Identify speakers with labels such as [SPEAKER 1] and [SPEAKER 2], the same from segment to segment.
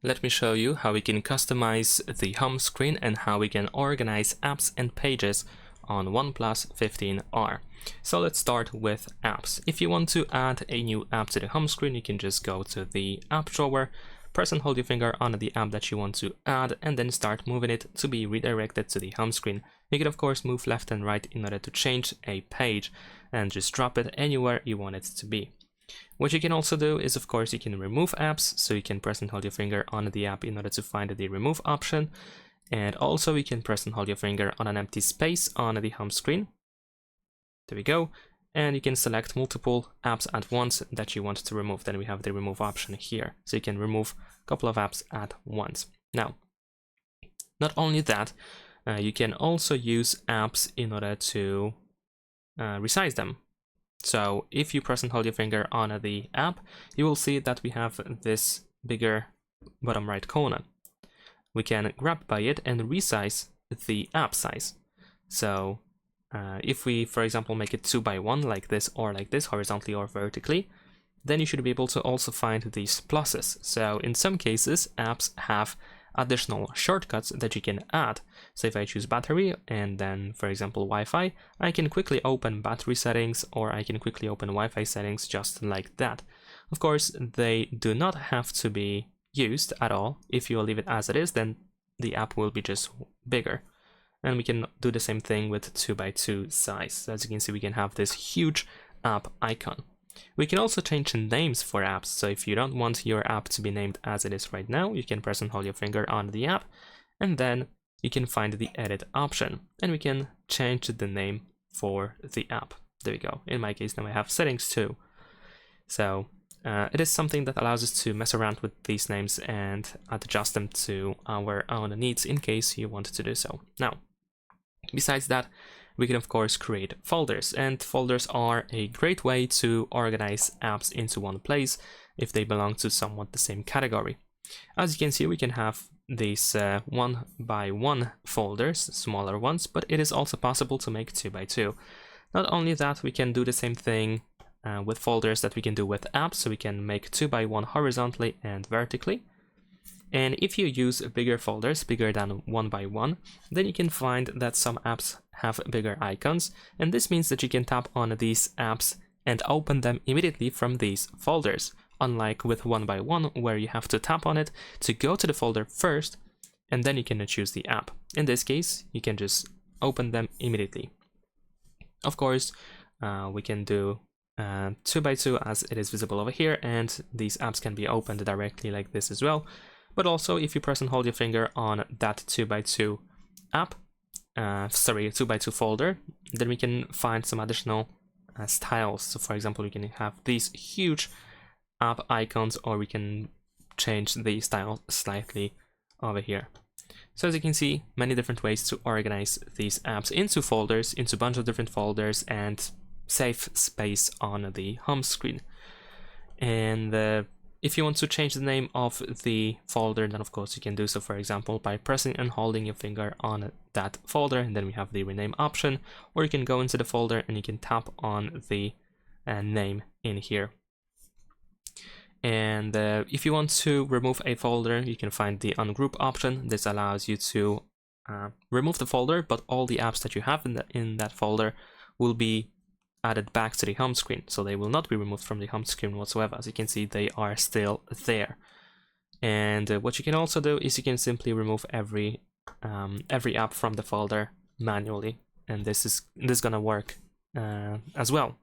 [SPEAKER 1] Let me show you how we can customize the home screen and how we can organize apps and pages on OnePlus 15R. So let's start with apps. If you want to add a new app to the home screen, you can just go to the app drawer, press and hold your finger on the app that you want to add, and then start moving it to be redirected to the home screen. You can of course move left and right in order to change a page and just drop it anywhere you want it to be. What you can also do is, of course, you can remove apps, so you can press and hold your finger on the app in order to find the remove option, and also you can press and hold your finger on an empty space on the home screen. There we go, and you can select multiple apps at once that you want to remove. Then we have the remove option here, so you can remove a couple of apps at once. Now, not only that, you can also use apps in order to resize them. So if you press and hold your finger on the app, you will see that we have this bigger bottom right corner. We can grab by it and resize the app size. So if we, for example, make it 2x1 like this, horizontally or vertically, then you should be able to also find these pluses. So in some cases, apps have additional shortcuts that you can add. So if I choose battery and then, for example, Wi-Fi, I can quickly open battery settings, or I can quickly open Wi-Fi settings just like that. Of course, they do not have to be used at all. If you leave it as it is, then the app will be just bigger. And we can do the same thing with 2x2 size. So as you can see, we can have this huge app icon. We can also change the names for apps, so if you don't want your app to be named as it is right now, you can press and hold your finger on the app, and then you can find the edit option, and we can change the name for the app. There we go. In my case, now I have settings too. So it is something that allows us to mess around with these names and adjust them to our own needs in case you want to do so. Now, besides that, we can of course create folders, and folders are a great way to organize apps into one place if they belong to somewhat the same category. As you can see, we can have these 1x1 folders, smaller ones, but it is also possible to make 2x2. Not only that, we can do the same thing with folders that we can do with apps, so we can make 2x1 horizontally and vertically. And if you use bigger folders, bigger than 1x1, then you can find that some apps have bigger icons, and this means that you can tap on these apps and open them immediately from these folders, unlike with 1x1 where you have to tap on it to go to the folder first, and then you can choose the app. In this case, you can just open them immediately. Of course, we can do 2x2 as it is visible over here, and these apps can be opened directly like this as well. But also, if you press and hold your finger on that 2x2 app, 2x2 folder, then we can find some additional styles. So for example, we can have these huge app icons, or we can change the style slightly over here. So as you can see, many different ways to organize these apps into folders, into a bunch of different folders, and save space on the home screen. And if you want to change the name of the folder, then of course you can do so, for example, by pressing and holding your finger on that folder, and then we have the rename option, or you can go into the folder and you can tap on the name in here. And if you want to remove a folder, you can find the ungroup option. This allows you to remove the folder, but all the apps that you have in that folder will be added back to the home screen, so they will not be removed from the home screen whatsoever. As you can see, they are still there. And what you can also do is you can simply remove every app from the folder manually, and this is gonna work as well.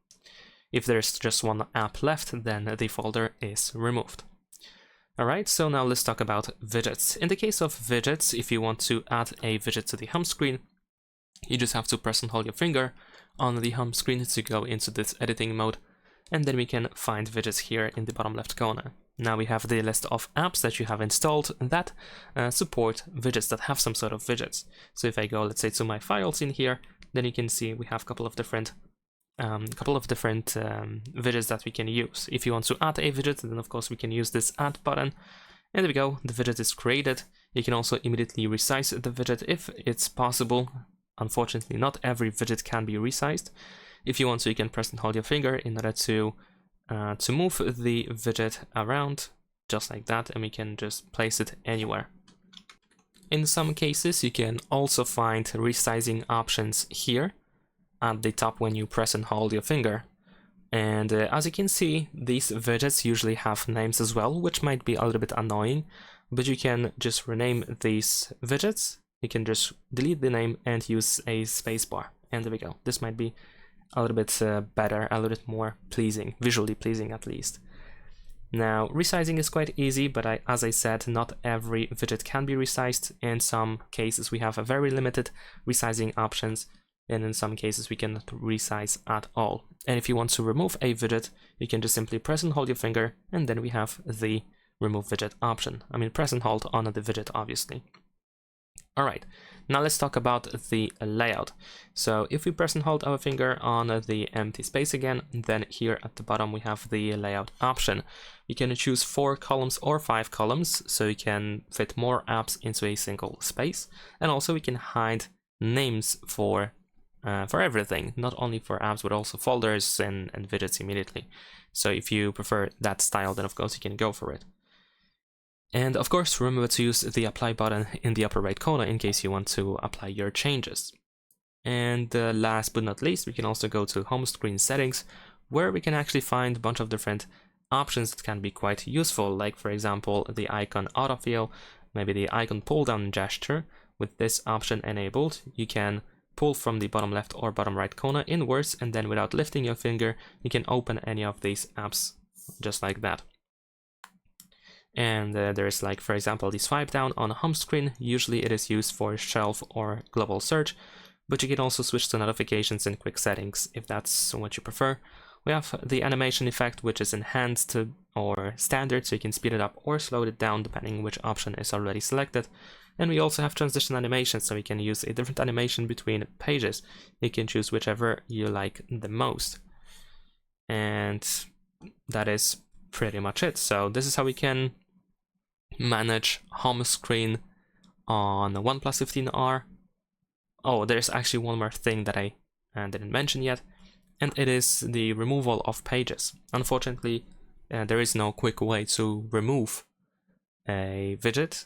[SPEAKER 1] If there's just one app left, then the folder is removed. Alright, so now let's talk about widgets. In the case of widgets, if you want to add a widget to the home screen, you just have to press and hold your finger on the home screen to go into this editing mode, and then we can find widgets here in the bottom left corner. Now we have the list of apps that you have installed that support widgets, that have some sort of widgets. So if I go, let's say, to my files in here, then you can see we have a couple of different widgets that we can use. If you want to add a widget, then of course we can use this add button, and there we go, the widget is created. You can also immediately resize the widget if it's possible. Unfortunately, not every widget can be resized. If you want to, you can press and hold your finger in order to move the widget around just like that, and we can just place it anywhere. In some cases, you can also find resizing options here at the top when you press and hold your finger. And as you can see, these widgets usually have names as well, which might be a little bit annoying, but you can just rename these widgets. You can just delete the name and use a spacebar. And there we go. This might be a little bit better, a little bit more pleasing, visually pleasing at least. Now, resizing is quite easy, but as I said, not every widget can be resized. In some cases, we have a very limited resizing options, and in some cases, we cannot resize at all. And if you want to remove a widget, you can just simply press and hold your finger, and then we have the remove widget option. I mean, press and hold on the widget, obviously. All right, now let's talk about the layout. So if we press and hold our finger on the empty space again, then here at the bottom we have the layout option. You can choose 4 columns or 5 columns, so you can fit more apps into a single space. And also we can hide names for everything, not only for apps, but also folders and widgets immediately. So if you prefer that style, then of course you can go for it. And of course, remember to use the apply button in the upper right corner in case you want to apply your changes. And last but not least, we can also go to home screen settings, where we can actually find a bunch of different options that can be quite useful, like for example, the icon autofill, maybe the icon pull down gesture. With this option enabled, you can pull from the bottom left or bottom right corner inwards, and then without lifting your finger, you can open any of these apps just like that. And there's, like, for example, the swipe down on a home screen. Usually it is used for shelf or global search, but you can also switch to notifications and quick settings if that's what you prefer. We have the animation effect, which is enhanced or standard, so you can speed it up or slow it down depending which option is already selected. And we also have transition animation, so we can use a different animation between pages. You can choose whichever you like the most. And that is pretty much it. So this is how we can manage home screen on the OnePlus 15R. Oh, there's actually one more thing that I didn't mention yet, and it is the removal of pages. Unfortunately, there is no quick way to remove a widget,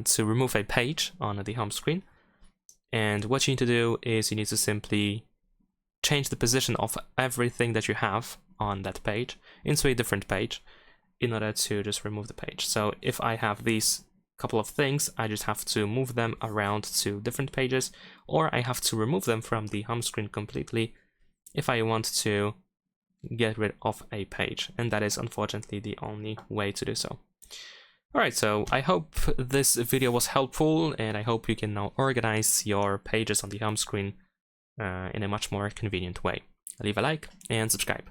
[SPEAKER 1] to remove a page on the home screen. And what you need to do is you need to simply change the position of everything that you have on that page into a different page in order to just remove the page. So if I have these couple of things, I just have to move them around to different pages, or I have to remove them from the home screen completely if I want to get rid of a page, and that is unfortunately the only way to do so. Alright, so I hope this video was helpful, and I hope you can now organize your pages on the home screen in a much more convenient way. Leave a like and subscribe.